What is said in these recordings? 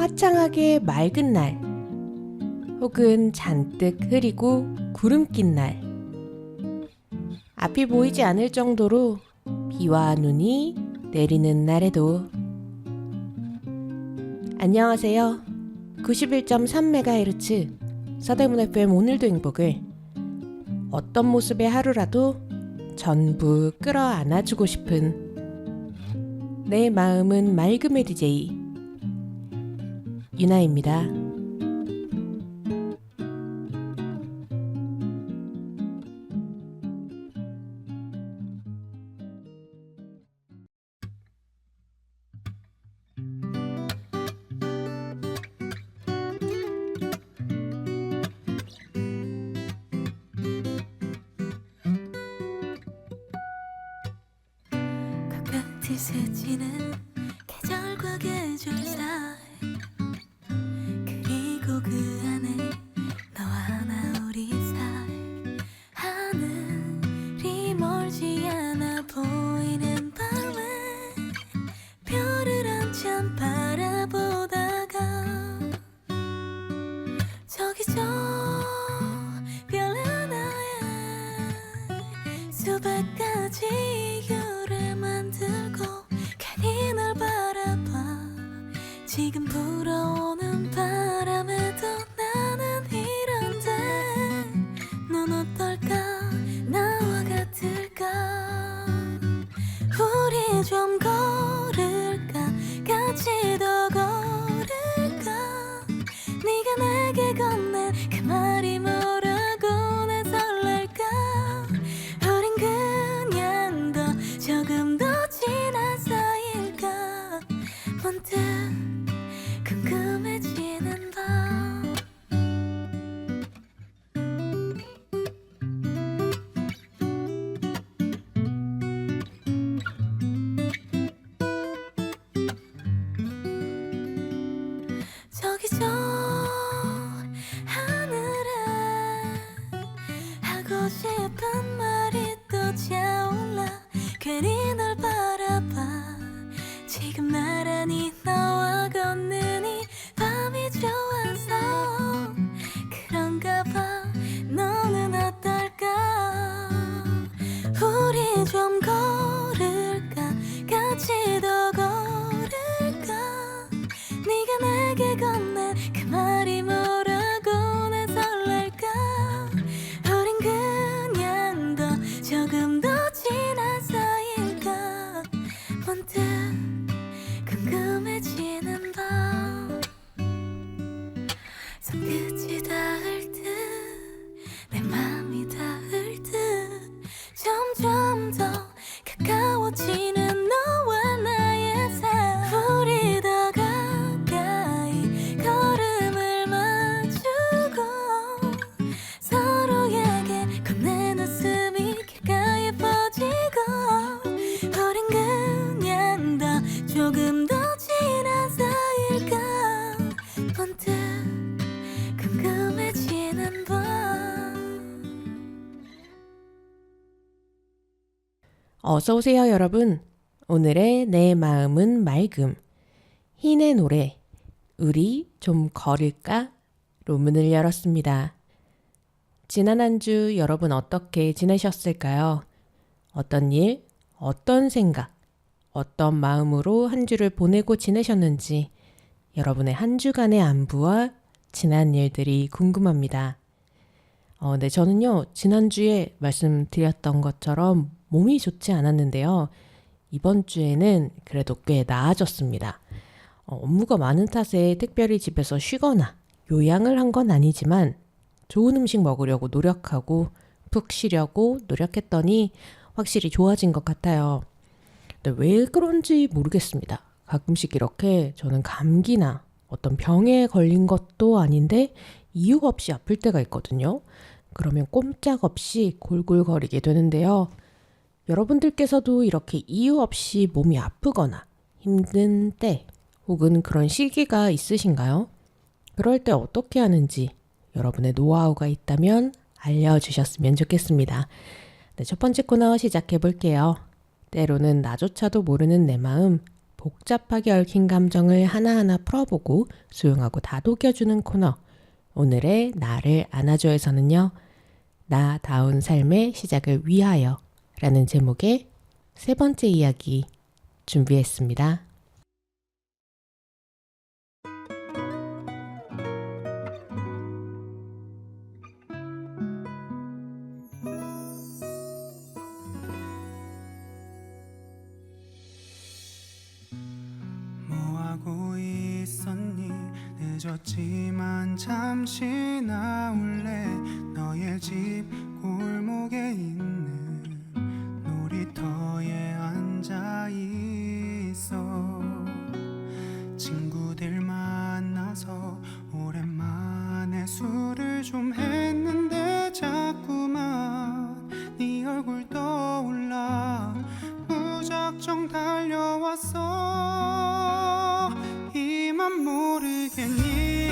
화창하게 맑은 날, 혹은 잔뜩 흐리고 구름 낀 날, 앞이 보이지 않을 정도로 비와 눈이 내리는 날에도. 안녕하세요. 91.3MHz 서대문 FM 오늘도 행복을 어떤 모습의 하루라도 전부 끌어안아주고 싶은 내 마음은 맑음의 DJ 유나입니다. 겉이 스치는 계절과 계절 사이, 그리고 그 안에 너와 나 우리 사이, 하늘이 멀지 않아 보이는 밤에 별을 한참 바라보다가 저기 저 별 하나에 수백 가지 이유를 만들고 괜히 널 바라봐. 지금 불어오는 바람에도 나는 이런데 넌 어떨까? 나와 같을까? 우리 좀 걸을까? 같이 더 걸을까? 네가 내게 건넨 그 말이 뭐라고 난 설렐까? 우린 그냥 더 조금 더 지난 사이일까? 문득 궁금해지는 밤. 저기 저 하늘에 하고 싶은 말이 또 차올라. 괜히 널 바라봐. 지금 나란히 너와 걷는 이 밤이 좋아서 그런가 봐. 너는 어떨까? 우리 좀 걸을까? 같이 더 걸을까? 네가 내게 건넨 그 말이 뭐라고 난 설렐까? 우린 그냥 더 조금 더 지난 사이일까? 문득 궁금해지는 밤. 손끝이 닿을 듯 내 맘이 닿을 듯 점점 더 가까워지는 너와 나의 삶. 우리 더 가까이 걸음을 맞추고 서로에게 건넨 웃음이 길가에 퍼지고 우린 그냥 더 조금 더 지난 사이일까? 문득 궁금해지는 밤. 어서오세요 여러분. 오늘의 내 마음은 맑음, 흰의 노래 우리 좀 걸을까? 로 문을 열었습니다. 지난 한 주 여러분 어떻게 지내셨을까요? 어떤 일, 어떤 생각, 어떤 마음으로 한 주를 보내고 지내셨는지 여러분의 한 주간의 안부와 지난 일들이 궁금합니다. 네, 저는요 지난주에 말씀드렸던 것처럼 몸이 좋지 않았는데요. 이번 주에는 그래도 꽤 나아졌습니다. 업무가 많은 탓에 특별히 집에서 쉬거나 요양을 한 건 아니지만 좋은 음식 먹으려고 노력하고 푹 쉬려고 노력했더니 확실히 좋아진 것 같아요. 근데 왜 그런지 모르겠습니다. 가끔씩 이렇게 저는 감기나 어떤 병에 걸린 것도 아닌데 이유 없이 아플 때가 있거든요. 그러면 꼼짝없이 골골거리게 되는데요. 여러분들께서도 이렇게 이유 없이 몸이 아프거나 힘든 때 혹은 그런 시기가 있으신가요? 그럴 때 어떻게 하는지 여러분의 노하우가 있다면 알려주셨으면 좋겠습니다. 네, 첫 번째 코너 시작해 볼게요. 때로는 나조차도 모르는 내 마음 복잡하게 얽힌 감정을 하나하나 풀어보고 수용하고 다독여주는 코너. 오늘의 나를 안아줘에서는요. 나다운 삶의 시작을 위하여 라는 제목의 세 번째 이야기 준비했습니다. 뭐하고 있었니? 늦었지만 잠시 나올래. 너의 집 골목에 있는 놀이터에 앉아 있어. 친구들 만나서 오랜만에 술을 좀 했는데 자꾸만 네 얼굴 떠올라 무작정 달려왔어. 이만 모르겠니?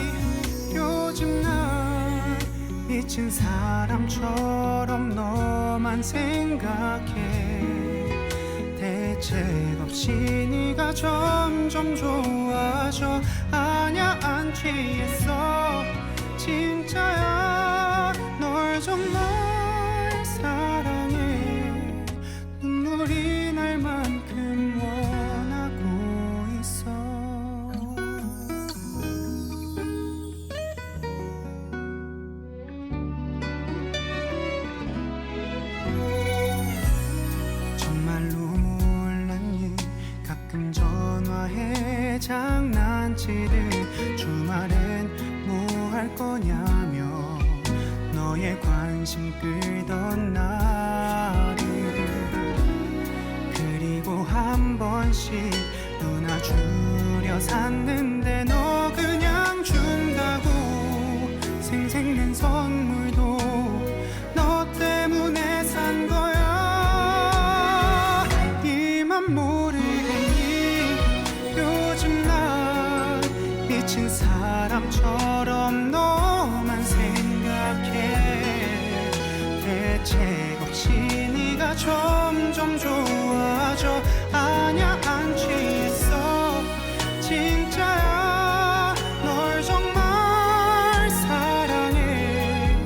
요즘 난 미친 사람처럼 너만 생각해. 대책 없이 네가 점점 좋아져. 아냐 안 취했어 진짜야. 널 정말 사랑해. 눈물이 날 만큼 원하고 있어. 정말로 몰랐니? 가끔 전화해 장난치듯 주말엔 뭐 할 거냐며 너의 관심 끌던 나를. 그리고 한 번씩 눈 아주려 샀는데 너 그냥 준다고. 생생낸 선물도 너 때문에 산 거야. 이만 모르겠니? 요즘 난 미친 사람처럼 너만 생각해. 대책 없이 네가 점점 좋아져. 아냐 안 취했어 진짜야. 널 정말 사랑해.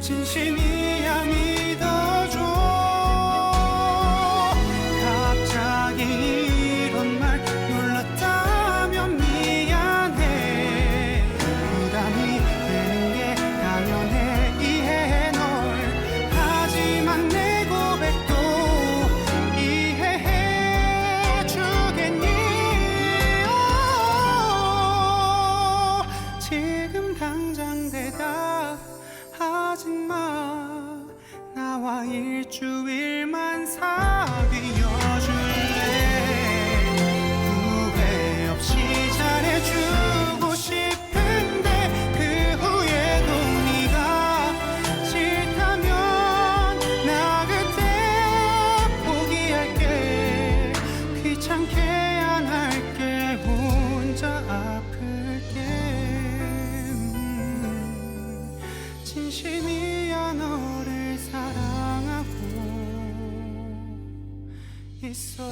진심이야 믿어줘. 갑자기 이런 말 놀랐다면 미안해. 부담이 되는 게 당연해. 이해해 널. 하지만 내 고백도 이해해 주겠니? 지금 당장 대답하지 마. 나와 일주일만 사귀어줄래. 후회 없이 잘해주고 싶은데 그 후에도 네가 싫다면 나 그때 포기할게. 귀찮게 안 할게. 혼자 아플게. 진심이야 너를 사랑하고 있어.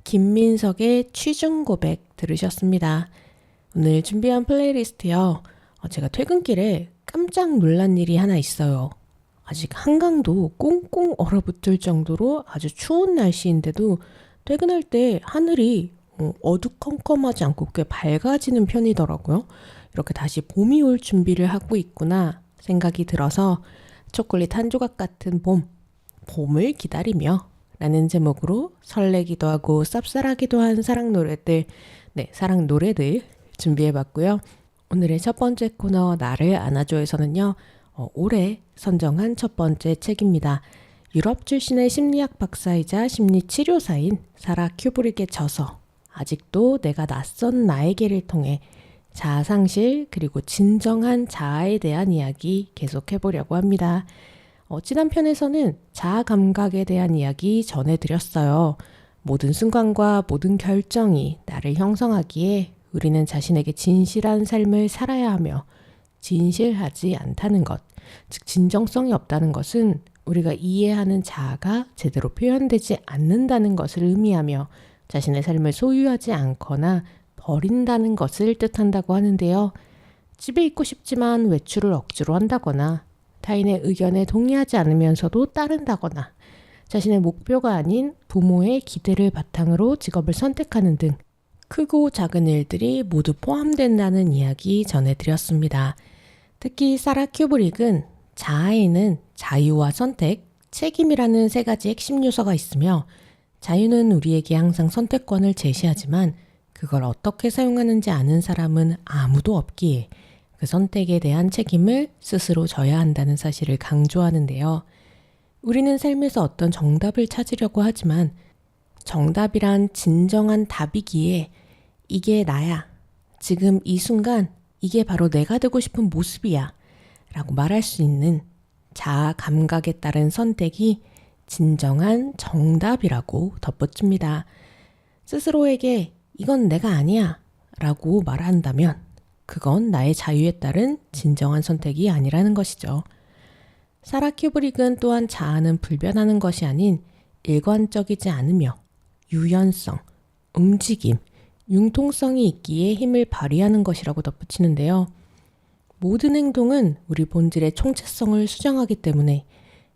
김민석의 취중 고백 들으셨습니다. 오늘 준비한 플레이리스트요. 제가 퇴근길에 깜짝 놀란 일이 하나 있어요. 아직 한강도 꽁꽁 얼어붙을 정도로 아주 추운 날씨인데도 퇴근할 때 하늘이 어두컴컴하지 않고 꽤 밝아지는 편이더라고요. 이렇게 다시 봄이 올 준비를 하고 있구나 생각이 들어서 초콜릿 한 조각 같은 봄을 기다리며 라는 제목으로 설레기도 하고 쌉쌀하기도 한 사랑 노래들 준비해봤고요. 오늘의 첫 번째 코너 나를 안아줘에서는요. 올해 선정한 첫 번째 책입니다. 유럽 출신의 심리학 박사이자 심리치료사인 사라 큐브릭의 저서 아직도 내가 낯선 나에게를 통해 자아상실 그리고 진정한 자아에 대한 이야기 계속해보려고 합니다. 지난 편에서는 자아 감각에 대한 이야기 전해드렸어요. 모든 순간과 모든 결정이 나를 형성하기에 우리는 자신에게 진실한 삶을 살아야 하며 진실하지 않다는 것, 즉 진정성이 없다는 것은 우리가 이해하는 자아가 제대로 표현되지 않는다는 것을 의미하며 자신의 삶을 소유하지 않거나 버린다는 것을 뜻한다고 하는데요. 집에 있고 싶지만 외출을 억지로 한다거나 타인의 의견에 동의하지 않으면서도 따른다거나 자신의 목표가 아닌 부모의 기대를 바탕으로 직업을 선택하는 등 크고 작은 일들이 모두 포함된다는 이야기 전해드렸습니다. 특히 사라 큐브릭은 자아에는 자유와 선택, 책임이라는 세 가지 핵심 요소가 있으며 자유는 우리에게 항상 선택권을 제시하지만 그걸 어떻게 사용하는지 아는 사람은 아무도 없기에 그 선택에 대한 책임을 스스로 져야 한다는 사실을 강조하는데요. 우리는 삶에서 어떤 정답을 찾으려고 하지만 정답이란 진정한 답이기에 이게 나야. 지금 이 순간 이게 바로 내가 되고 싶은 모습이야. 라고 말할 수 있는 자아 감각에 따른 선택이 진정한 정답이라고 덧붙입니다. 스스로에게 이건 내가 아니야 라고 말한다면 그건 나의 자유에 따른 진정한 선택이 아니라는 것이죠. 사라 큐브릭은 또한 자아는 불변하는 것이 아닌 일관적이지 않으며 유연성, 움직임, 융통성이 있기에 힘을 발휘하는 것이라고 덧붙이는데요. 모든 행동은 우리 본질의 총체성을 수정하기 때문에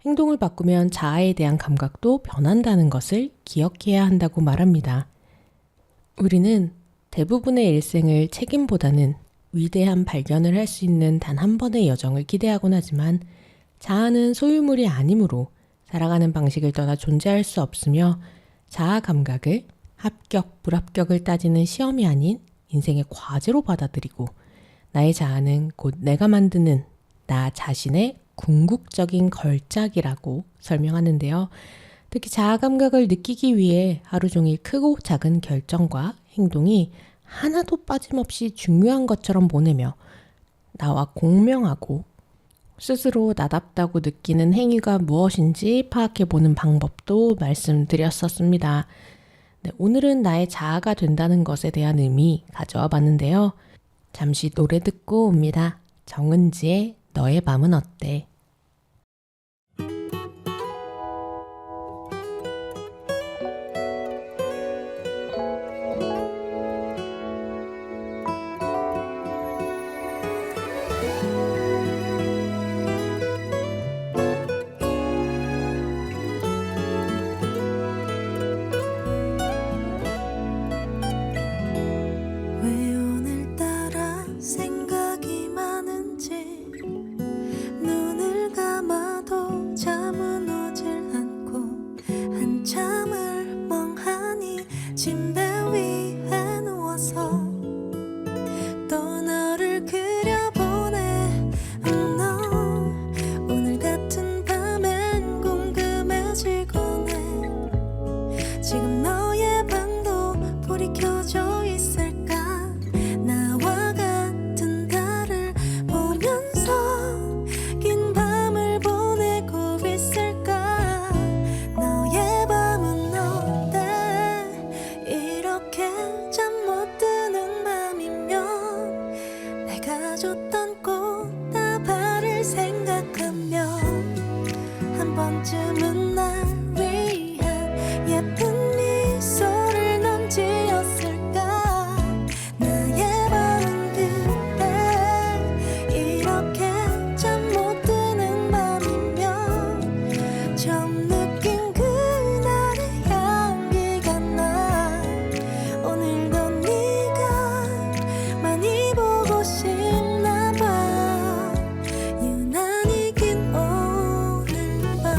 행동을 바꾸면 자아에 대한 감각도 변한다는 것을 기억해야 한다고 말합니다. 우리는 대부분의 일생을 책임보다는 위대한 발견을 할 수 있는 단 한 번의 여정을 기대하곤 하지만 자아는 소유물이 아니므로 살아가는 방식을 떠나 존재할 수 없으며 자아 감각을 합격, 불합격을 따지는 시험이 아닌 인생의 과제로 받아들이고 나의 자아는 곧 내가 만드는 나 자신의 궁극적인 걸작이라고 설명하는데요. 특히 자아 감각을 느끼기 위해 하루 종일 크고 작은 결정과 행동이 하나도 빠짐없이 중요한 것처럼 보내며 나와 공명하고 스스로 나답다고 느끼는 행위가 무엇인지 파악해보는 방법도 말씀드렸었습니다. 네, 오늘은 나의 자아가 된다는 것에 대한 의미 가져와 봤는데요. 잠시 노래 듣고 옵니다. 정은지의 너의 밤은 어때? 왜 오늘따라 생각이 많은지 눈을 감아도 잠은 오질 않고 한참을 멍하니 침대 위에 누워서 또 너를 그려보네. 너 오늘 같은 밤엔 궁금해지곤 해. 지금 너의 방도 불이 켜져 있을까? 나와 같은 달을 보면서 긴 밤을 보내고 있을까? 너의 밤은 어때? 이렇게 잠 못 드는 밤이면 내가 줬던 꽃다발을 생각하며 한 번쯤은 날 위한 예쁜 미소를 넌 지었을까? 나의 밤은 그때 이렇게 잠 못 드는 밤이면 처음 느낀 그날의 향기가 나. 오늘도 네가 많이 보고 싶나 봐. 유난히 긴 오늘 밤.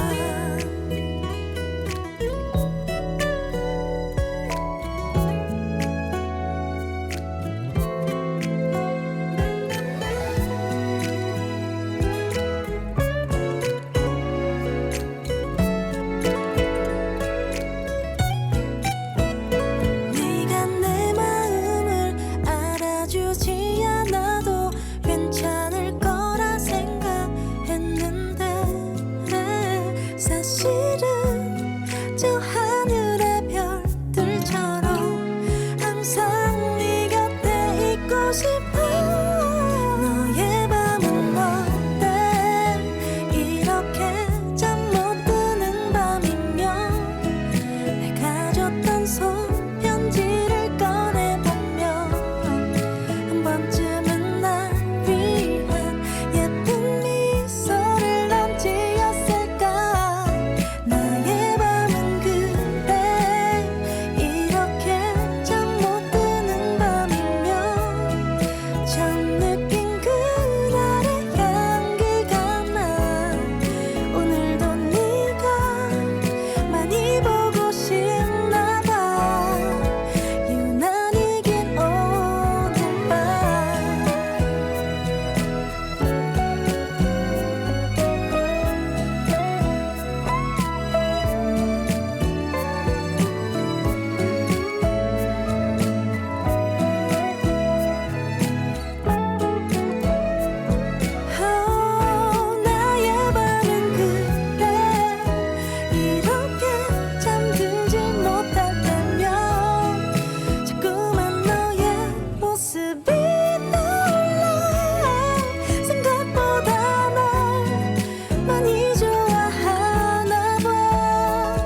많이 좋아하나 봐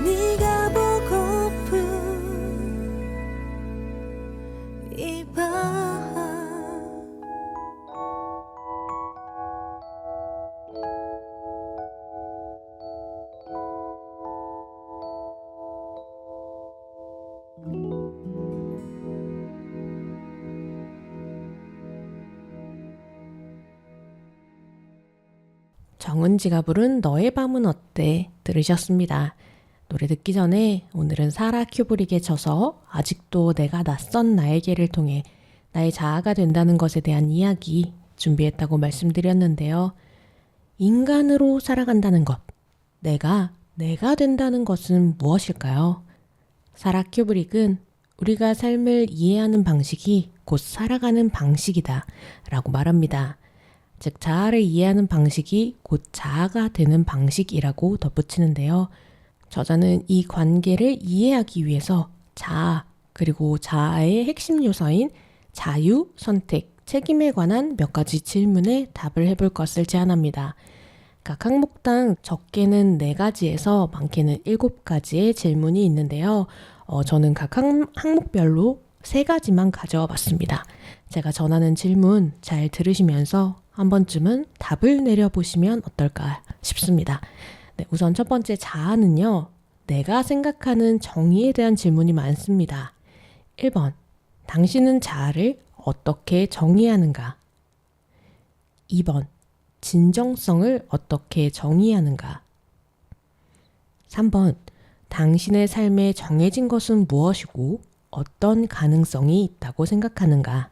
네가 보고픈 이 밤 정은지가 부른 너의 밤은 어때 들으셨습니다. 노래 듣기 전에 오늘은 사라 큐브릭의 저서 아직도 내가 낯선 나에게를 통해 나의 자아가 된다는 것에 대한 이야기 준비했다고 말씀드렸는데요. 인간으로 살아간다는 것, 내가 된다는 것은 무엇일까요? 사라 큐브릭은 우리가 삶을 이해하는 방식이 곧 살아가는 방식이다 라고 말합니다. 즉 자아를 이해하는 방식이 곧 자아가 되는 방식이라고 덧붙이는데요. 저자는 이 관계를 이해하기 위해서 자아 그리고 자아의 핵심 요소인 자유, 선택, 책임에 관한 몇 가지 질문에 답을 해볼 것을 제안합니다. 각 항목당 적게는 4가지에서 많게는 7가지의 질문이 있는데요. 저는 각 항목별로 3가지만 가져와 봤습니다. 제가 전하는 질문 잘 들으시면서 한 번쯤은 답을 내려보시면 어떨까 싶습니다. 네, 우선 첫 번째 자아는요. 내가 생각하는 정의에 대한 질문이 많습니다. 1번, 당신은 자아를 어떻게 정의하는가? 2번, 진정성을 어떻게 정의하는가? 3번, 당신의 삶에 정해진 것은 무엇이고 어떤 가능성이 있다고 생각하는가?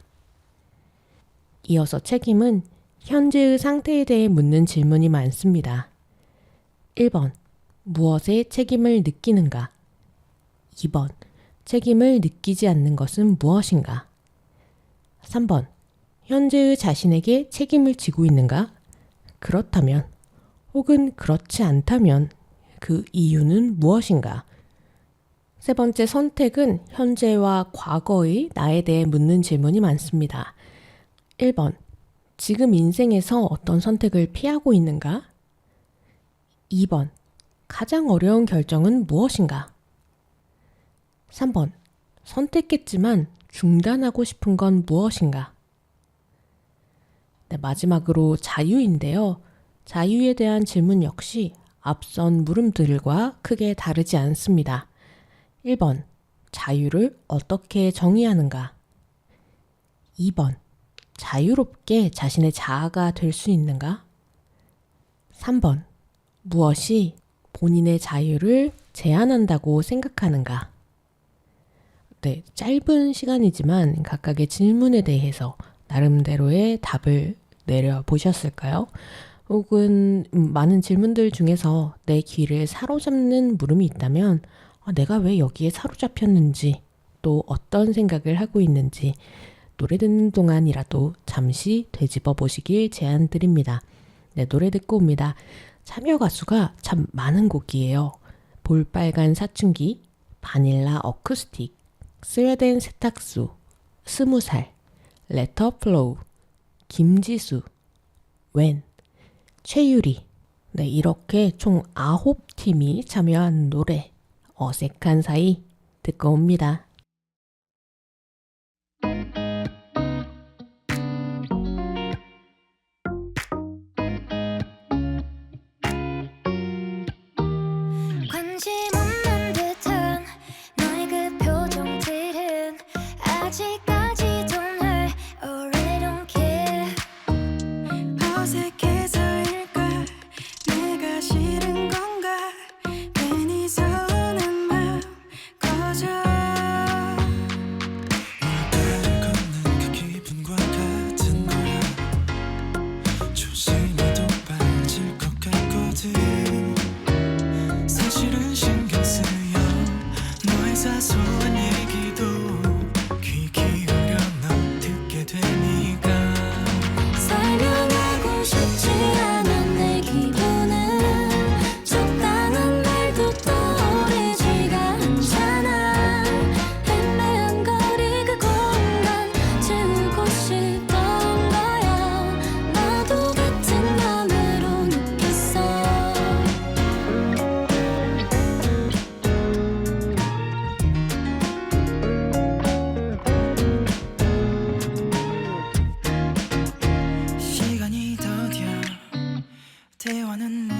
이어서 책임은 현재의 상태에 대해 묻는 질문이 많습니다. 1번, 무엇에 책임을 느끼는가? 2번, 책임을 느끼지 않는 것은 무엇인가? 3번, 현재의 자신에게 책임을 지고 있는가? 그렇다면, 혹은 그렇지 않다면 그 이유는 무엇인가? 세 번째 선택은 현재와 과거의 나에 대해 묻는 질문이 많습니다. 1번, 지금 인생에서 어떤 선택을 피하고 있는가? 2번, 가장 어려운 결정은 무엇인가? 3번, 선택했지만 중단하고 싶은 건 무엇인가? 네, 마지막으로 자유인데요. 자유에 대한 질문 역시 앞선 물음들과 크게 다르지 않습니다. 1번, 자유를 어떻게 정의하는가? 2번, 자유롭게 자신의 자아가 될 수 있는가? 3번, 무엇이 본인의 자유를 제한한다고 생각하는가? 네, 짧은 시간이지만 각각의 질문에 대해서 나름대로의 답을 내려보셨을까요? 혹은 많은 질문들 중에서 내 귀를 사로잡는 물음이 있다면 내가 왜 여기에 사로잡혔는지 또 어떤 생각을 하고 있는지 노래 듣는 동안이라도 잠시 되짚어 보시길 제안드립니다. 네, 노래 듣고 옵니다. 참여 가수가 참 많은 곡이에요. 볼빨간 사춘기, 바닐라 어쿠스틱, 스웨덴 세탁소, 20살, 레터 플로우, 김지수, 웬, 최유리. 네, 이렇게 총 9팀이 참여한 노래 어색한 사이 듣고 옵니다. 관심 없는 듯한 너의 그 표정들은 아직까지도 날 Oh really don't care 어색해서일까 내가 싫은 건가 괜히 서운한 마음 거절하는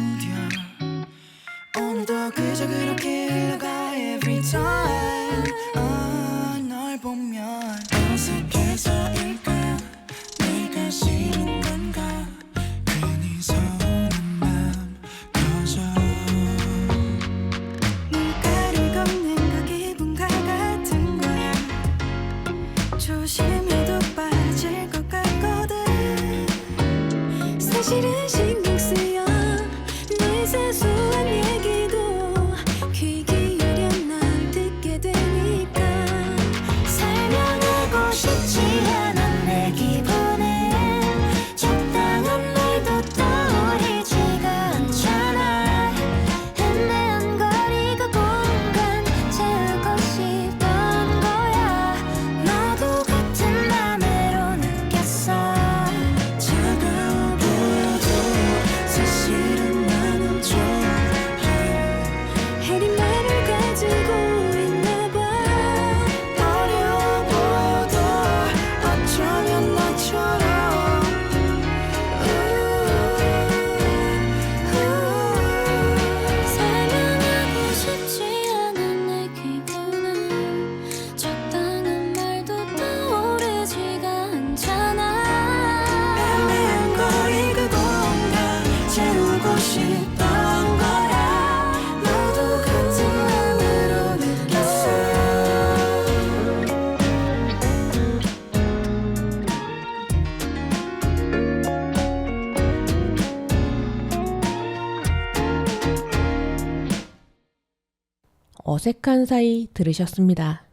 무뎌 오늘도 그저 그렇게 흘러가 every time 널 보면 어색해서일까 내가 싫은 건가 괜히 서운한 맘 커져 눈가를 걷는 그 기분과 같은 거야 조심해도 빠질 것 같거든 사실은 신경 쓰여 내 사소한 얘기도 귀 기울여 널 듣게 되니까 설명하고 싶지 않은 내 기분은 적당한 말도 떠오르지가 않잖아 애매한 거리 그 공간 채우고 싶던 거야 너도 같은 맘으로 느꼈어 차가워 보여도 사실은 나는 좋아해 해리만을 가지고 있나 봐 어려워 보여도 어쩌면 나처럼 설명하고 싶지 않은 내 기분은 적당한 말도 떠오르지가 않잖아 애매한 거리 그 공간 채우고 싶던 거야 너도 같은 맘으로 느꼈어 어색한 사이 들으셨습니다.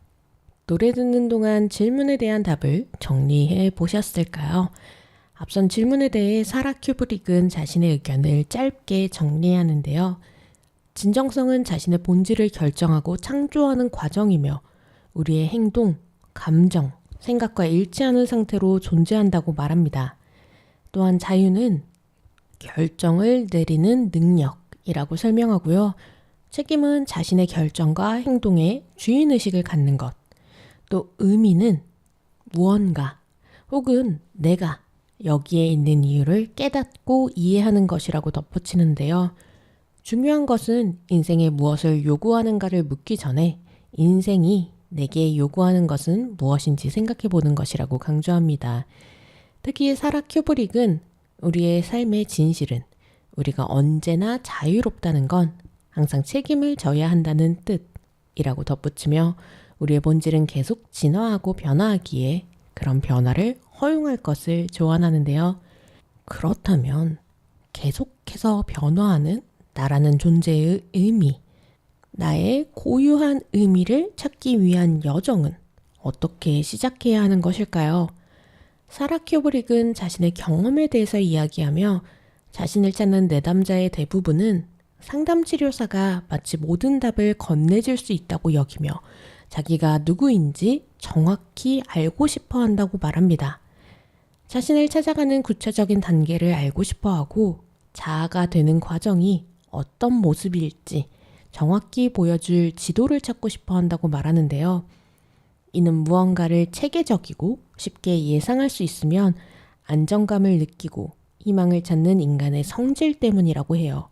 노래 듣는 동안 질문에 대한 답을 정리해 보셨을까요? 앞선 질문에 대해 사라 큐브릭은 자신의 의견을 짧게 정리하는데요. 진정성은 자신의 본질을 결정하고 창조하는 과정이며 우리의 행동, 감정, 생각과 일치하는 상태로 존재한다고 말합니다. 또한 자유는 결정을 내리는 능력이라고 설명하고요. 책임은 자신의 결정과 행동에 주인의식을 갖는 것. 또 의미는 무언가 혹은 내가 여기에 있는 이유를 깨닫고 이해하는 것이라고 덧붙이는데요. 중요한 것은 인생에 무엇을 요구하는가를 묻기 전에 인생이 내게 요구하는 것은 무엇인지 생각해 보는 것이라고 강조합니다. 특히 사라 큐브릭은 우리의 삶의 진실은 우리가 언제나 자유롭다는 건 항상 책임을 져야 한다는 뜻이라고 덧붙이며 우리의 본질은 계속 진화하고 변화하기에 그런 변화를 허용할 것을 조언하는데요. 그렇다면 계속해서 변화하는 나라는 존재의 의미, 나의 고유한 의미를 찾기 위한 여정은 어떻게 시작해야 하는 것일까요? 사라 큐브릭은 자신의 경험에 대해서 이야기하며 자신을 찾는 내담자의 대부분은 상담치료사가 마치 모든 답을 건네줄 수 있다고 여기며 자기가 누구인지 정확히 알고 싶어 한다고 말합니다. 자신을 찾아가는 구체적인 단계를 알고 싶어 하고 자아가 되는 과정이 어떤 모습일지 정확히 보여줄 지도를 찾고 싶어 한다고 말하는데요. 이는 무언가를 체계적이고 쉽게 예상할 수 있으면 안정감을 느끼고 희망을 찾는 인간의 성질 때문이라고 해요.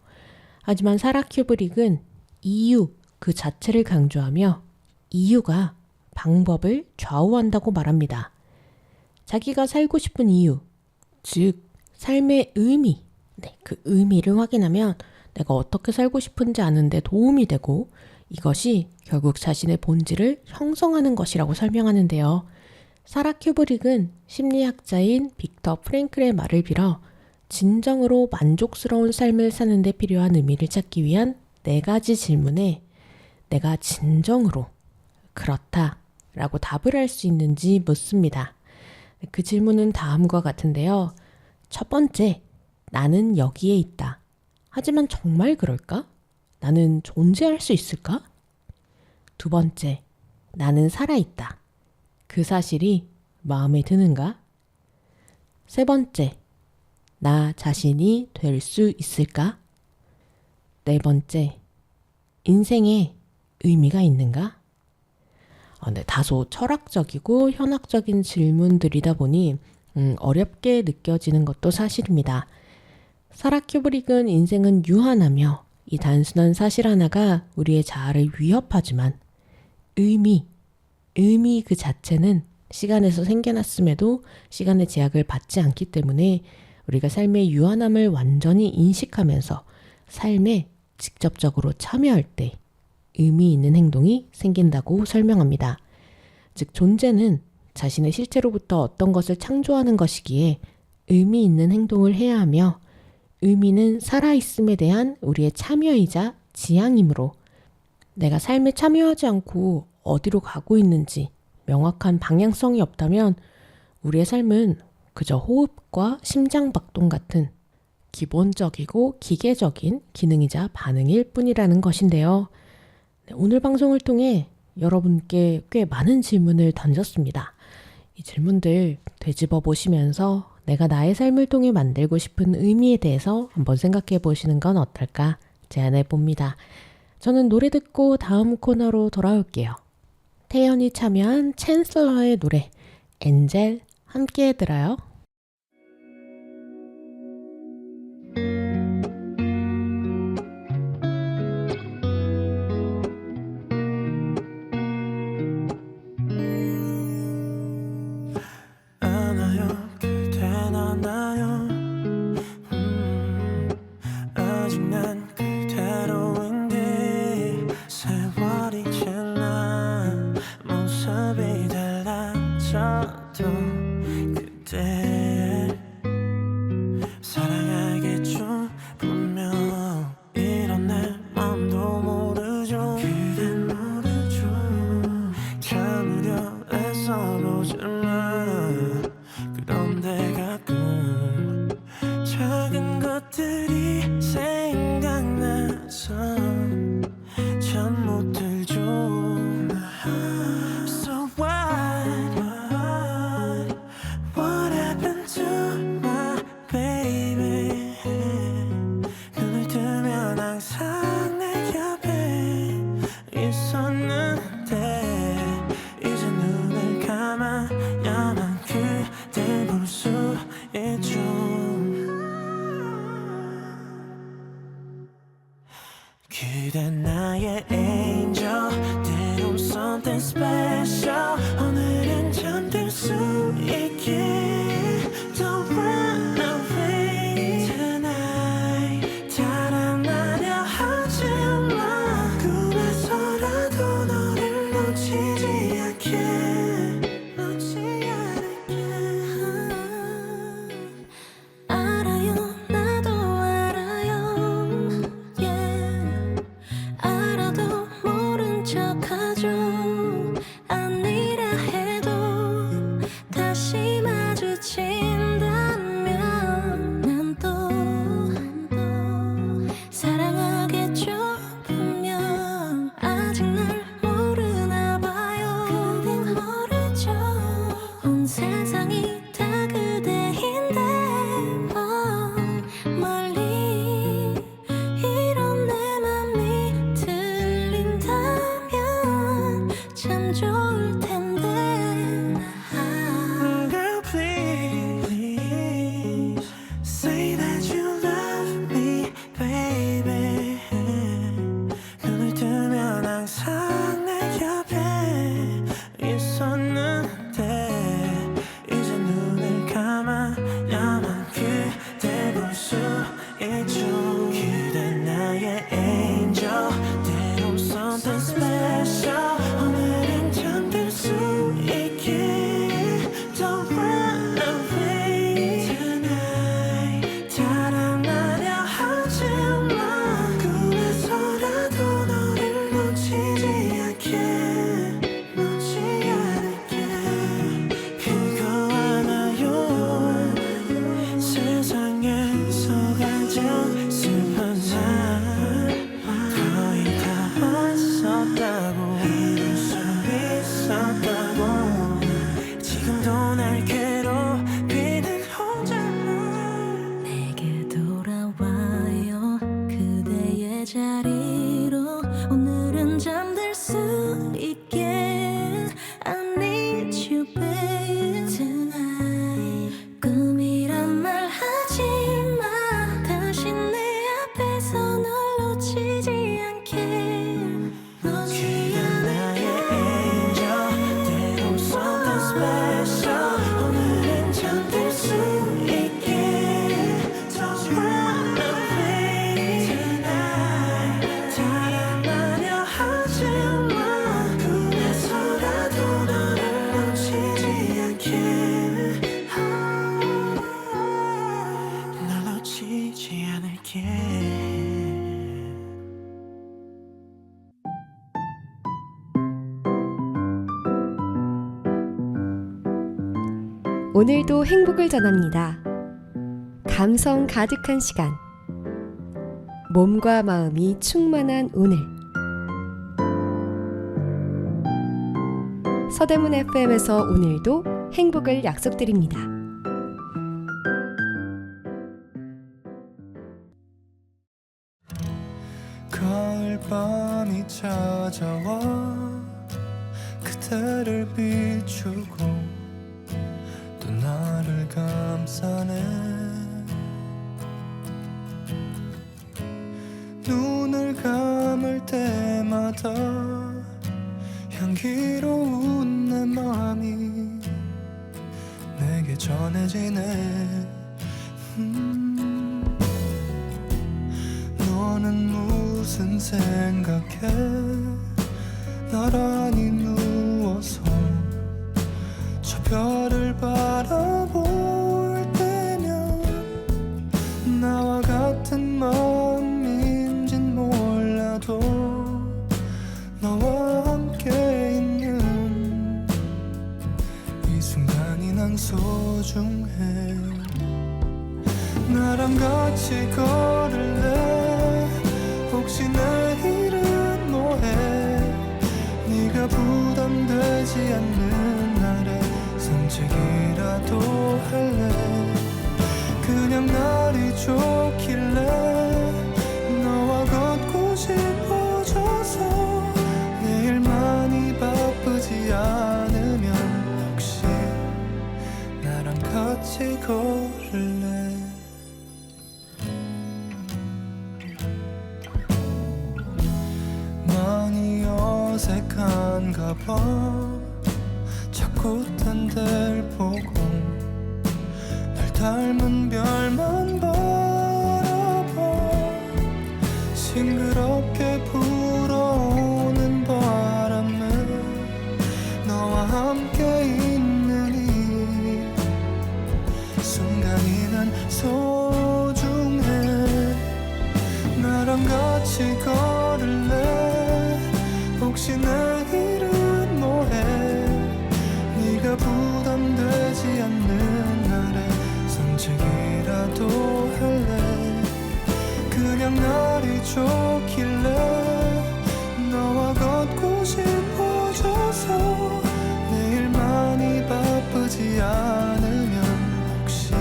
하지만 사라 큐브릭은 이유 그 자체를 강조하며 이유가 방법을 좌우한다고 말합니다. 자기가 살고 싶은 이유, 즉 삶의 의미, 그 의미를 확인하면 내가 어떻게 살고 싶은지 아는데 도움이 되고 이것이 결국 자신의 본질을 형성하는 것이라고 설명하는데요. 사라 큐브릭은 심리학자인 빅터 프랭클의 말을 빌어 진정으로 만족스러운 삶을 사는 데 필요한 의미를 찾기 위한 4가지 질문에 내가 진정으로 그렇다 라고 답을 할 수 있는지 묻습니다. 그 질문은 다음과 같은데요. 첫 번째, 나는 여기에 있다. 하지만 정말 그럴까? 나는 존재할 수 있을까? 두 번째, 나는 살아있다. 그 사실이 마음에 드는가? 세 번째, 나 자신이 될 수 있을까? 네 번째, 인생에 의미가 있는가? 다소 철학적이고 현학적인 질문들이다 보니 어렵게 느껴지는 것도 사실입니다. 사라 큐브릭은 인생은 유한하며 이 단순한 사실 하나가 우리의 자아를 위협하지만 의미 그 자체는 시간에서 생겨났음에도 시간의 제약을 받지 않기 때문에 우리가 삶의 유한함을 완전히 인식하면서 삶에 직접적으로 참여할 때 의미 있는 행동이 생긴다고 설명합니다. 즉 존재는 자신의 실체로부터 어떤 것을 창조하는 것이기에 의미 있는 행동을 해야 하며 의미는 살아있음에 대한 우리의 참여이자 지향이므로 내가 삶에 참여하지 않고 어디로 가고 있는지 명확한 방향성이 없다면 우리의 삶은 그저 호흡과 심장박동 같은 기본적이고 기계적인 기능이자 반응일 뿐이라는 것인데요. 오늘 방송을 통해 여러분께 꽤 많은 질문을 던졌습니다. 이 질문들 되짚어 보시면서 내가 나의 삶을 통해 만들고 싶은 의미에 대해서 한번 생각해 보시는 건 어떨까 제안해 봅니다. 저는 노래 듣고 다음 코너로 돌아올게요. 태연이 참여한 챈슬러의 노래 엔젤 함께 들어요. 안아요 그댄 안아요 아직 난 그대로인데 세월이 지나 모습이 달라져도 그대 사랑하겠죠 분명 이런 내 맘도 모르죠 그댄 모르죠 참으려 애써 보지만 그런데 가끔 작은 것들이 생각나서 잠 못 들죠 So what happened to my baby 눈을 뜨면 항상 내 옆에 있었는데 이제 눈을 감아야만 그댈 볼 수 있죠 그댄 나의 angel 때론 something special 오늘은 잠들 수 있게 Don't run away tonight 달아나려 하지 마 꿈에서라도 너를 놓치지 않게 놓지 않을게 알아요 나도 알아요 yeah. 알아도 모른 척하죠 아니라 해도 다시 마주친다면 난 또 사랑하겠죠 분명 아직 날 모르나 봐요 그댄 모르죠 온 세상이 다 그대인데 멀리 이런 내 맘이 들린다면 참 좋을 텐데 Girl, please say that you love me, baby. 눈을 뜨면 항상 내 옆에 있었는데 이제 눈을 감아야만 그댈 볼 수 있죠. 그댄 나의 angel, 때론 something special. 오늘은 잠들 수 있게. Don't run away tonight 달아나려 하지 마 꿈에서라도 너를 놓치지 않게 놓지 않을게 그거 알아요 세상에서 가장 슬픈 날 거의 다 왔었다고 이룰 수 있었다고 지금도 날 괴롭히는 혼자만 내게 돌아와요 그대의 자리로 오늘은 잠들 수 있게 I need you babe tonight 꿈이란 말 하지 마 다시 놓치지 않게 그가 나의 angel 때론 something special 오늘은 잠들 수 있게 Don't run away tonight 달아나려 하지마 꿈에서라도 너를 놓치지 않게 널 놓치지 않을게 오늘도 행복을 전합니다. 감성 가득한 시간. 몸과 마음이 충만한 오늘. 서대문 FM에서 오늘도 행복을 약속드립니다. 가을밤이 찾아와 그대를 비추고 또 나를 감싸네 눈을 감을 때마다 향기로운 내 맘이 내게 전해지네 너는 무슨 생각해 나란히 누워서 저 별을 바라볼 때면 나와 같은 마음인진 몰라도 너와 함께 있는 이 순간이 난 소중해 나랑 같이 걸을래 혹시 내일은 뭐해 네가 부담되지 않는 날에 산책이라도 할래 그냥 날이 좋길래 너와 걷고 싶어져서 내일 많이 바쁘지 않으면 혹시 나랑 같이 걸을래 많이 어색한가 봐 자꾸 딴 데를 보고 날 닮은 별만 바라봐 싱그럽게 불어오는 바람에 너와 함께 있는 이 순간이 난 소중해 나랑 같이 걸을래 혹시 내일은 뭐해 네가 부담되지 않는 날에 산책이라도 할래 그냥 날이 좋길래 너와 걷고 싶어져서 내일 많이 바쁘지 않으면 혹시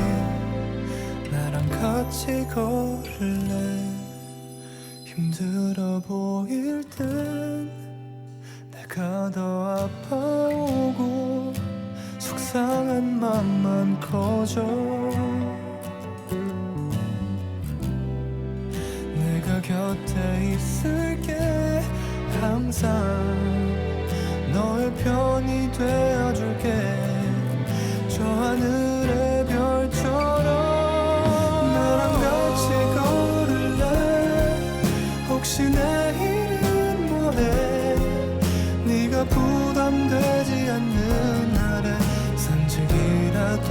나랑 같이 걸을래 힘들어 보일 땐 내가 더 아파오고 속상한 맘만 커져 내가 곁에 있을게 항상 너의 편이 되어줄게 저 하늘의 별처럼 나랑 같이 걸을래 혹시 내일은 뭐해 네가 부담되지 않는 날에 산책이라도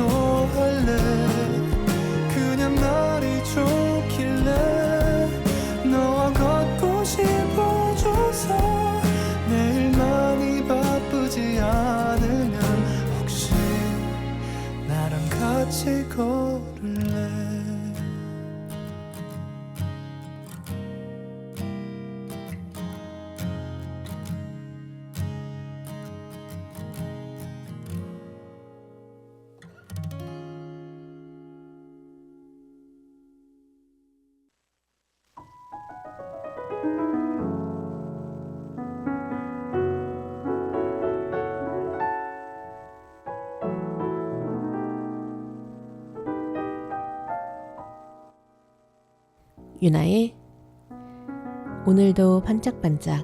할래 그냥 날이 좋길래 너와 걷고 싶어져서 내일 많이 바쁘지 않으면 혹시 나랑 같이 걸을래 유나의 오늘도 반짝반짝.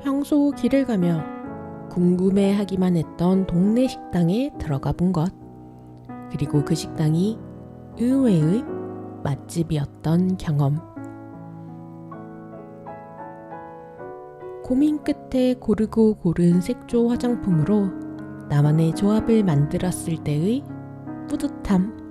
평소 길을 가며 궁금해하기만 했던 동네 식당에 들어가 본 것. 그리고 그 식당이 의외의 맛집이었던 경험. 고민 끝에 고르고 고른 색조 화장품으로 나만의 조합을 만들었을 때의 뿌듯함.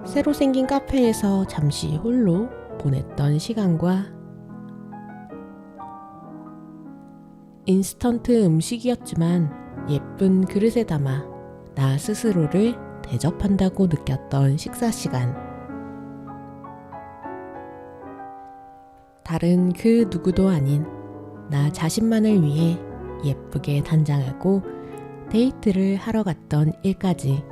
새로 생긴 카페에서 잠시 홀로 보냈던 시간과 인스턴트 음식이었지만 예쁜 그릇에 담아 나 스스로를 대접한다고 느꼈던 식사 시간. 다른 그 누구도 아닌 나 자신만을 위해 예쁘게 단장하고 데이트를 하러 갔던 일까지.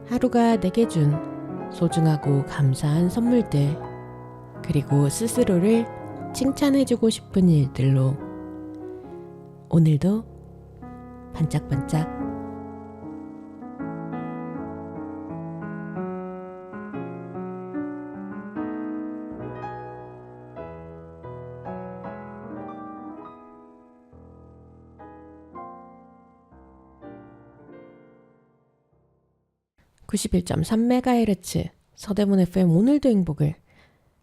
하루가 내게 준 소중하고 감사한 선물들, 그리고 스스로를 칭찬해주고 싶은 일들로 오늘도 반짝반짝. (91.3MHz) 서대문 FM 오늘도 행복을.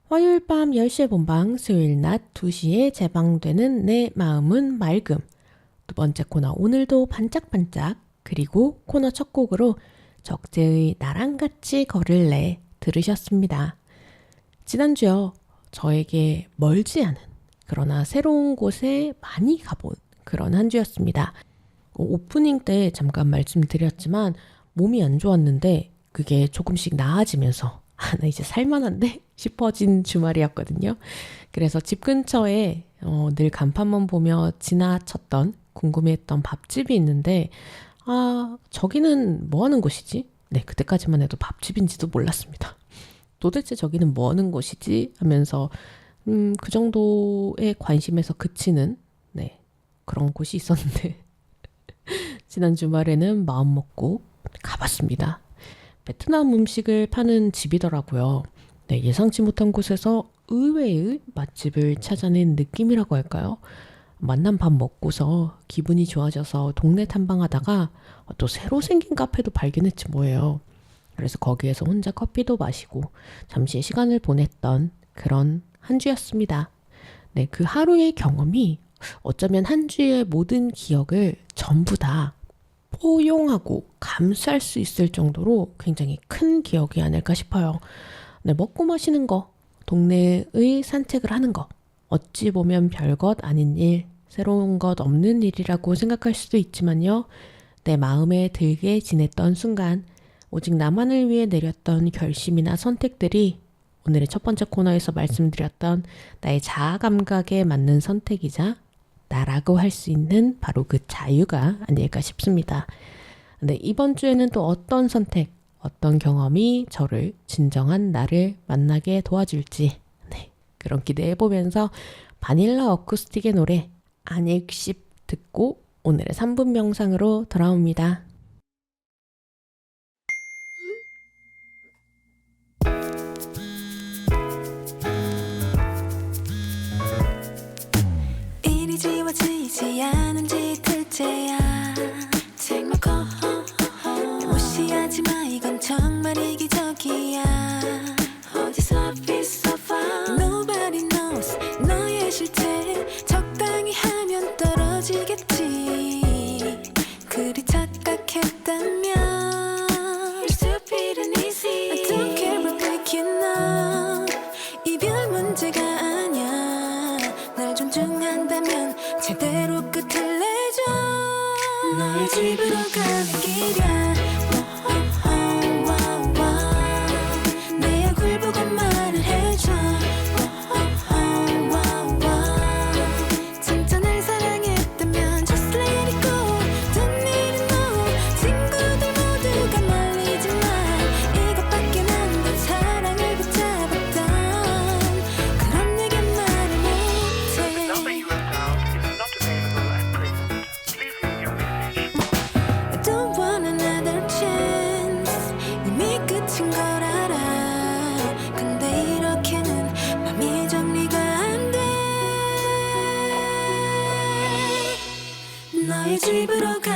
화요일 밤 10시에 본방, 수요일 낮 2시에 재방되는 내 마음은 맑음. 두 번째 코너 오늘도 반짝반짝, 그리고 코너 첫 곡으로 적재의 나랑 같이 걸을래 들으셨습니다. 지난주요, 저에게 멀지 않은 그러나 새로운 곳에 많이 가본 그런 한 주였습니다. 오프닝 때 잠깐 말씀드렸지만 몸이 안 좋았는데 그게 조금씩 나아지면서 나 이제 살만한데 싶어진 주말이었거든요. 그래서 집 근처에 늘 간판만 보며 지나쳤던 궁금해했던 밥집이 있는데 저기는 뭐 하는 곳이지? 네, 그때까지만 해도 밥집인지도 몰랐습니다. 도대체 저기는 뭐 하는 곳이지? 하면서 그 정도의 관심에서 그치는 그런 곳이 있었는데 지난 주말에는 마음 먹고 가봤습니다. 베트남 음식을 파는 집이더라고요. 네, 예상치 못한 곳에서 의외의 맛집을 찾아낸 느낌이라고 할까요? 만난 밥 먹고서 기분이 좋아져서 동네 탐방하다가 또 새로 생긴 카페도 발견했지 뭐예요. 그래서 거기에서 혼자 커피도 마시고 잠시 시간을 보냈던 그런 한 주였습니다. 네, 그 하루의 경험이 어쩌면 한 주의 모든 기억을 전부 다 포용하고 감쌀 수 있을 정도로 굉장히 큰 기억이 아닐까 싶어요. 네, 먹고 마시는 거, 동네의 산책을 하는 거, 어찌 보면 별것 아닌 일, 새로운 것 없는 일이라고 생각할 수도 있지만요. 내 마음에 들게 지냈던 순간, 오직 나만을 위해 내렸던 결심이나 선택들이 오늘의 첫 번째 코너에서 말씀드렸던 나의 자아 감각에 맞는 선택이자 나라고 할 수 있는 바로 그 자유가 아닐까 싶습니다. 네, 이번 주에는 또 어떤 선택, 어떤 경험이 저를 진정한 나를 만나게 도와줄지 그런 기대해보면서 바닐라 어쿠스틱의 노래 안익십 듣고 오늘의 3분 명상으로 돌아옵니다. 일이 지워지지 않은지 둘째야 Take my call 무시하지 마 이건 정말 이기적이야 어디서 feel so far Nobody knows 너의 실체 적당히 하면 떨어지겠지 그리 착각했다면 You're stupid and easy I don't care what thinking of 이별 문제가 아니야 날 존중한다면 제대로 끝을 내줘 너의 집으로 가는 길이야 내 얼굴 보고 말을 해줘 진짜 날 사랑했다면 just let it go Don't need to know 친구들 모두가 말리지 마 이것밖에 난 넌 사랑을 붙잡았던 그런 내게 말을 못해 The number you have dialed is not available at present. Please leave your message.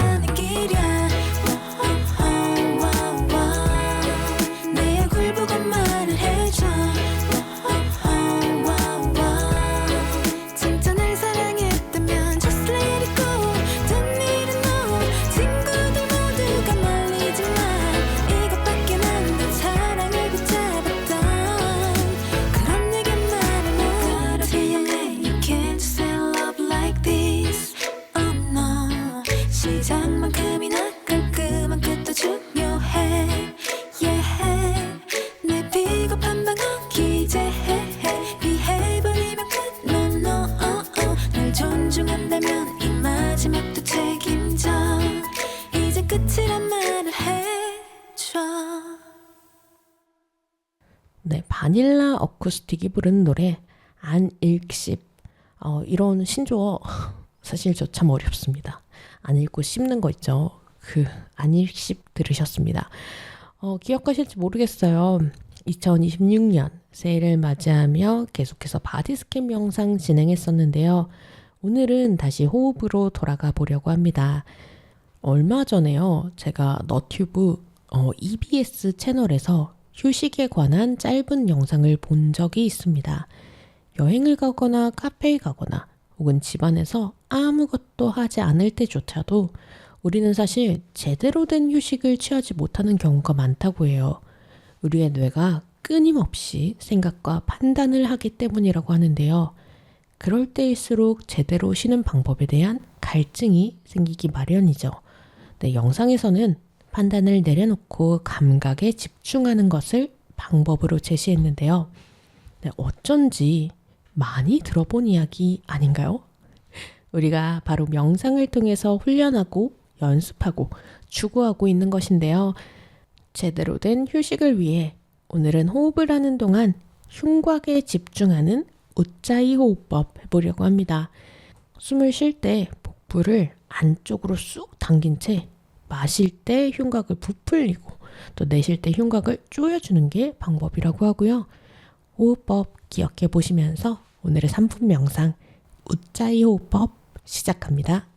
가는 길이야. 내 얼굴 보고 말을 해줘. 진짜 날 사랑했다면 just let it go. Don't need to know. 친구들 모두가 말리지만 이것밖에 난내 사랑을 붙잡았던 그런 내게 말을 못해. You can't say love like this. Oh no. 시작만큼이나 깔끔한 끝도 중요해. Yeah. 내 비겁한 방어 기재해. 비해버리면 끝. No no. 널 존중한다면 이 마지막도 책임져. 이제 끝이란 말을 해줘. 네, 바닐라 어쿠스틱이 부른 노래 안읽씹. 이런 신조어 사실 저 참 어렵습니다. 안 읽고 씹는 거 있죠. 그 안읽씹 들으셨습니다. 기억하실지 모르겠어요. 2026년 새해를 맞이하며 계속해서 바디스캔 영상 진행했었는데요. 오늘은 다시 호흡으로 돌아가 보려고 합니다. 얼마 전에요. 제가 너튜브 EBS 채널에서 휴식에 관한 짧은 영상을 본 적이 있습니다. 여행을 가거나 카페에 가거나 혹은 집안에서 아무것도 하지 않을 때조차도 우리는 사실 제대로 된 휴식을 취하지 못하는 경우가 많다고 해요. 우리의 뇌가 끊임없이 생각과 판단을 하기 때문이라고 하는데요. 그럴 때일수록 제대로 쉬는 방법에 대한 갈증이 생기기 마련이죠. 네, 영상에서는 판단을 내려놓고 감각에 집중하는 것을 방법으로 제시했는데요. 네, 어쩐지 많이 들어본 이야기 아닌가요? 우리가 바로 명상을 통해서 훈련하고 연습하고 추구하고 있는 것인데요. 제대로 된 휴식을 위해 오늘은 호흡을 하는 동안 흉곽에 집중하는 우짜이 호흡법 해보려고 합니다. 숨을 쉴 때 복부를 안쪽으로 쑥 당긴 채 마실 때 흉곽을 부풀리고 또 내쉴 때 흉곽을 조여주는 게 방법이라고 하고요. 호흡법 기억해 보시면서 오늘의 3분 명상 우짜이 호흡법 시작합니다.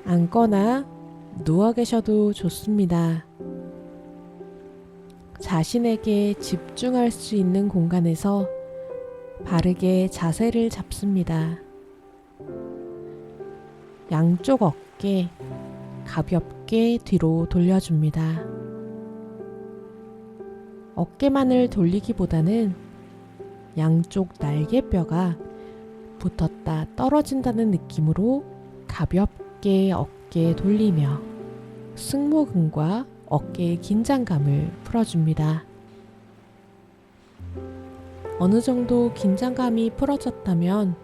앉거나 누워 계셔도 좋습니다. 자신에게 집중할 수 있는 공간에서 바르게 자세를 잡습니다. 양쪽 어깨 가볍게 뒤로 돌려줍니다. 어깨만을 돌리기보다는 양쪽 날개뼈가 붙었다 떨어진다는 느낌으로 가볍게 어깨 돌리며 승모근과 어깨의 긴장감을 풀어줍니다. 어느 정도 긴장감이 풀어졌다면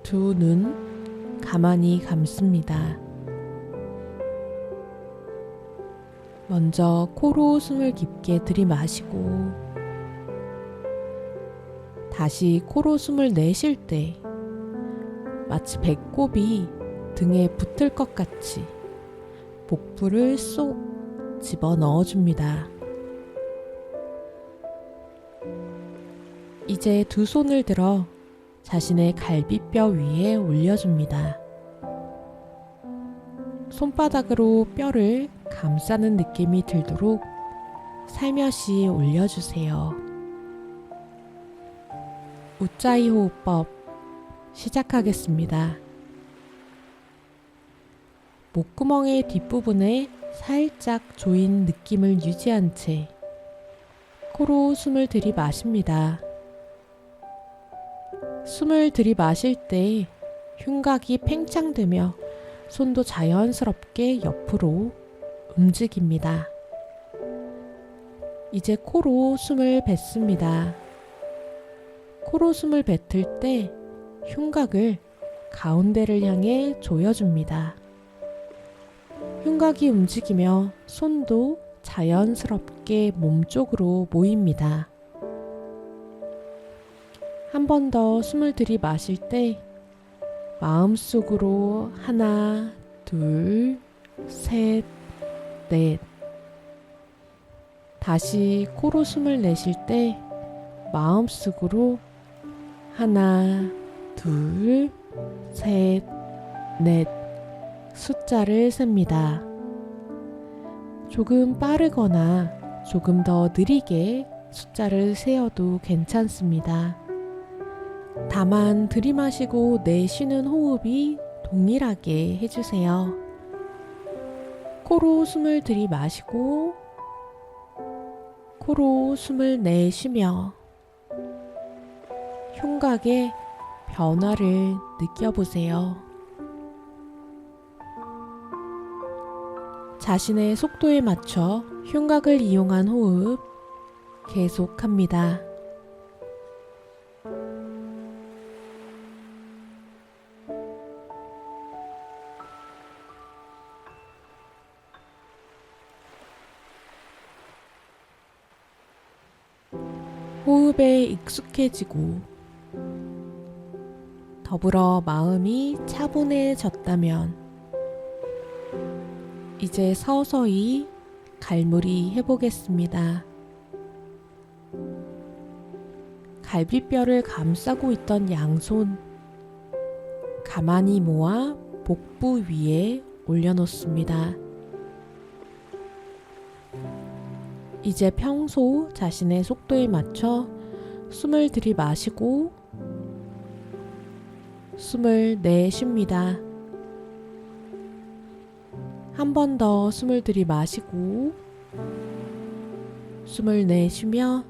두 눈 가만히 감습니다. 먼저 코로 숨을 깊게 들이마시고 다시 코로 숨을 내쉴 때 마치 배꼽이 등에 붙을 것 같이 복부를 쏙 집어 넣어줍니다. 이제 두 손을 들어 자신의 갈비뼈 위에 올려줍니다. 손바닥으로 뼈를 감싸는 느낌이 들도록 살며시 올려주세요. 우짜이 호흡법 시작하겠습니다. 목구멍의 뒷부분에 살짝 조인 느낌을 유지한 채 코로 숨을 들이마십니다. 숨을 들이마실 때 흉곽이 팽창되며 손도 자연스럽게 옆으로 움직입니다. 이제 코로 숨을 뱉습니다. 코로 숨을 뱉을 때 흉곽을 가운데를 향해 조여줍니다. 흉곽이 움직이며 손도 자연스럽게 몸쪽으로 모입니다. 한 번 더 숨을 들이마실 때 마음속으로 하나, 둘, 셋, 넷. 다시 코로 숨을 내쉴 때 마음속으로 하나, 둘, 셋, 넷 숫자를 셉니다. 조금 빠르거나 조금 더 느리게 숫자를 세어도 괜찮습니다. 다만 들이마시고 내쉬는 호흡이 동일하게 해주세요. 코로 숨을 들이마시고 코로 숨을 내쉬며 흉곽의 변화를 느껴보세요. 자신의 속도에 맞춰 흉곽을 이용한 호흡 계속합니다. 호흡에 익숙해지고 더불어 마음이 차분해졌다면 이제 서서히 갈무리 해보겠습니다. 갈비뼈를 감싸고 있던 양손 가만히 모아 복부 위에 올려놓습니다. 이제 평소 자신의 속도에 맞춰 숨을 들이마시고 숨을 내쉽니다. 한 번 더 숨을 들이마시고 숨을 내쉬며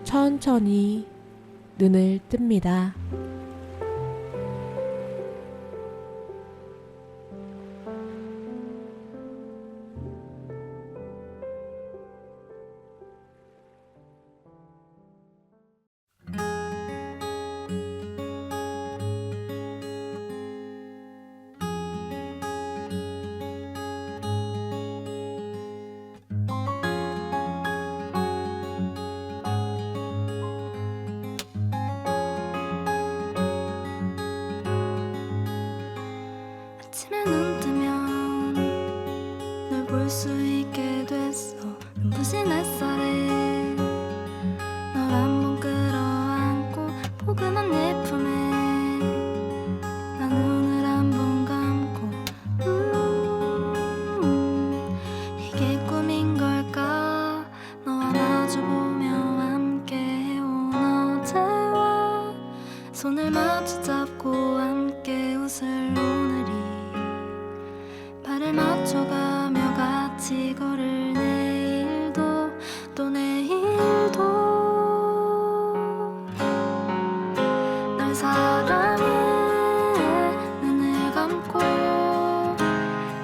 천천히 눈을 뜹니다. 아침에 눈 뜨면 널 볼 수 있게 됐어. 눈부신 햇살에 널 한번 끌어안고 포근한 내 품에 난 눈을 한번 감고 이게 꿈인 걸까. 너와 마주보며 함께 해온 어제와 손을 마주 잡고 함께 웃을 오늘이 발을 맞춰가며 같이 걸을 내일도 또 내일도 널 사랑해 눈을 감고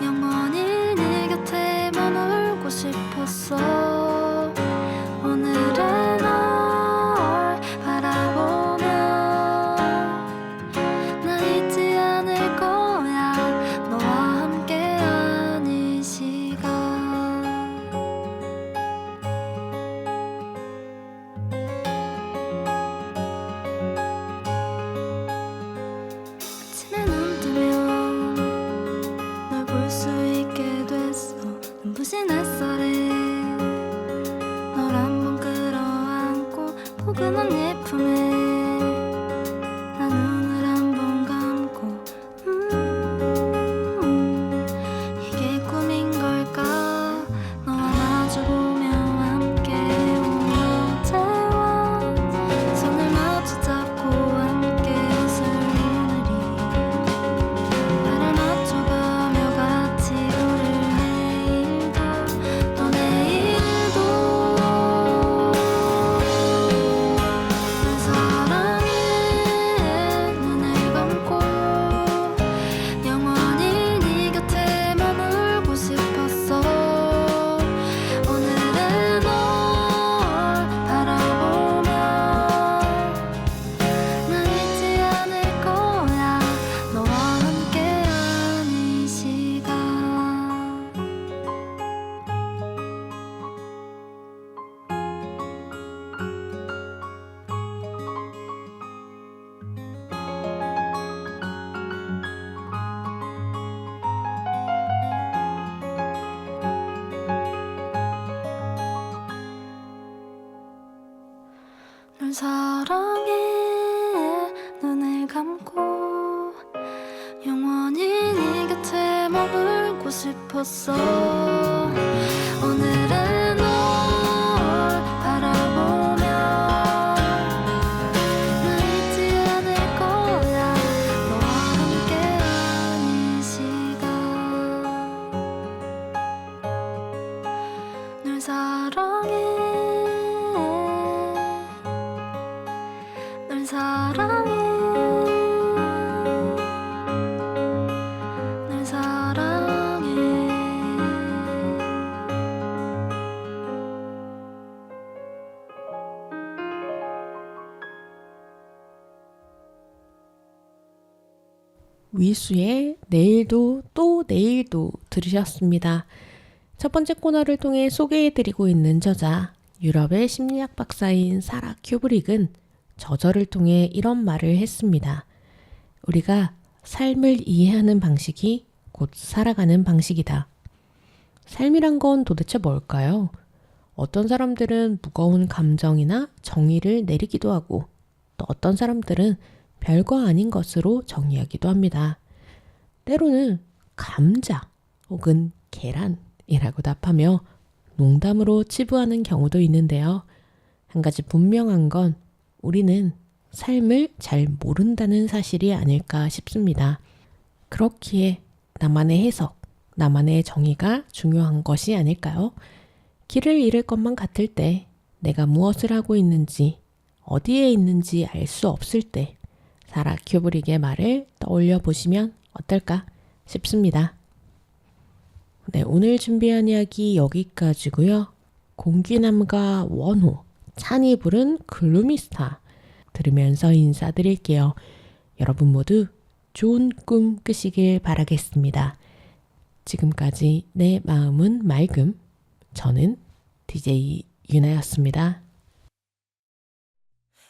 영원히 네 곁에 머물고 싶었어. 오늘의 널 바라보며 난 잊지 않을 거야. 너와 함께한 이 시간. 아침에 눈 뜨면 널 볼 수 있게 됐어. 눈부신 햇살에 사랑해 눈을 감고 영원히 네 곁에 머물고 싶었어 오늘은 널 바라보며 나 잊지 않을 거야 너와 함께한 이 시간 널 사랑해 널 사랑해 널 사랑해 위수의 내일도 또 내일도 들으셨습니다. 첫 번째 코너를 통해 소개해드리고 있는 저자, 유럽의 심리학 박사인 사라 큐브릭은 저자를 통해 이런 말을 했습니다. 우리가 삶을 이해하는 방식이 곧 살아가는 방식이다. 삶이란 건 도대체 뭘까요? 어떤 사람들은 무거운 감정이나 정의를 내리기도 하고 또 어떤 사람들은 별거 아닌 것으로 정의하기도 합니다. 때로는 감자 혹은 계란이라고 답하며 농담으로 치부하는 경우도 있는데요. 한 가지 분명한 건 우리는 삶을 잘 모른다는 사실이 아닐까 싶습니다. 그렇기에 나만의 해석, 나만의 정의가 중요한 것이 아닐까요? 길을 잃을 것만 같을 때, 내가 무엇을 하고 있는지, 어디에 있는지 알 수 없을 때, 사라 큐브릭의 말을 떠올려 보시면 어떨까 싶습니다. 네, 오늘 준비한 이야기 여기까지고요. 공기남과 원호, 찬이 부른 글루미스타 들으면서 인사드릴게요. 여러분 모두 좋은 꿈 꾸시길 바라겠습니다. 지금까지 내 마음은 맑음. 저는 DJ 유나였습니다.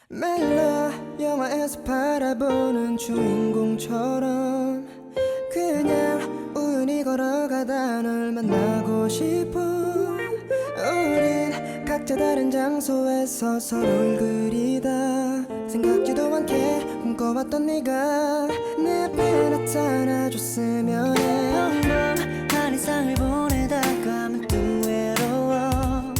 멜라 영화에서 바라보는 주인공처럼 그냥 우연히 걸어가다 널 만나고 싶어 우린 각자 다른 장소에서 서로를 그리다 생각지도 않게 꿈꿔봤던 네가 내 앞에 나타나줬으면 해 평범한 일상을 보내다가 문득 외로워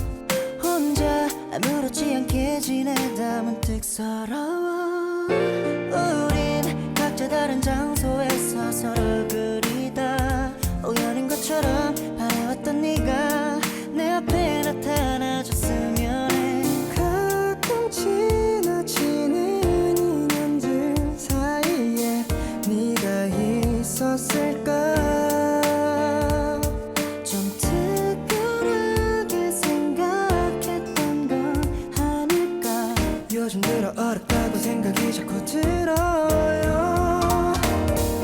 혼자 아무렇지 않게 지내다 문득 서러워 우린 각자 다른 장소에서 서로 그리다 우연인 것처럼 바래왔던 네가 내 앞에 나타나줬으면 해 가끔 지나치는 인연들 사이에 네가 있었을까 좀 특별하게 생각했던 건 아닐까 요즘 들어 어렵다고 생각이 자꾸 들어요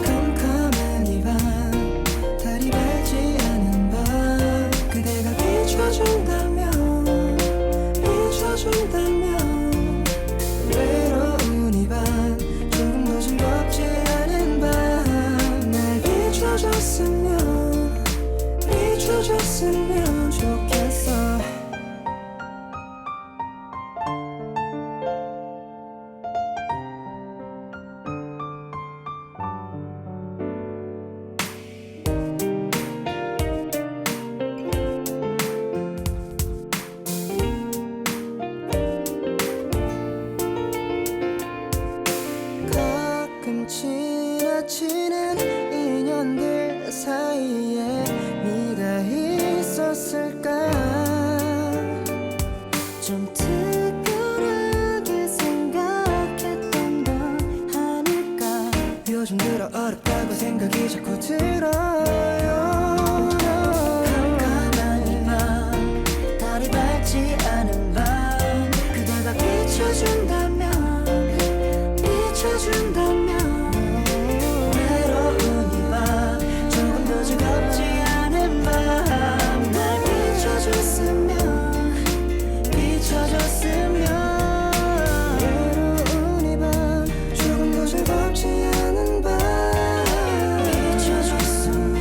캄캄한 이 밤 달이 밝지 않은 밤 그대가 비춰준다면 외로운 이 밤 조금 더 즐겁지 않은 밤 날 비춰줬으면 좋겠어 가끔 지나치는 인연들 사이에 네가 있었을까 좀 특별하게 생각했던 건 아닐까 요즘 들어 어렵다고 생각이 자꾸 들어요 캄캄한 이 밤 달이 밝지 않은 밤 그대가 비춰준다면 외로운 이 밤 조금 더 즐겁지 않은 밤 날 비춰줬으면 외로운 이 밤 조금 더 즐겁지 않은 밤 비춰줬으면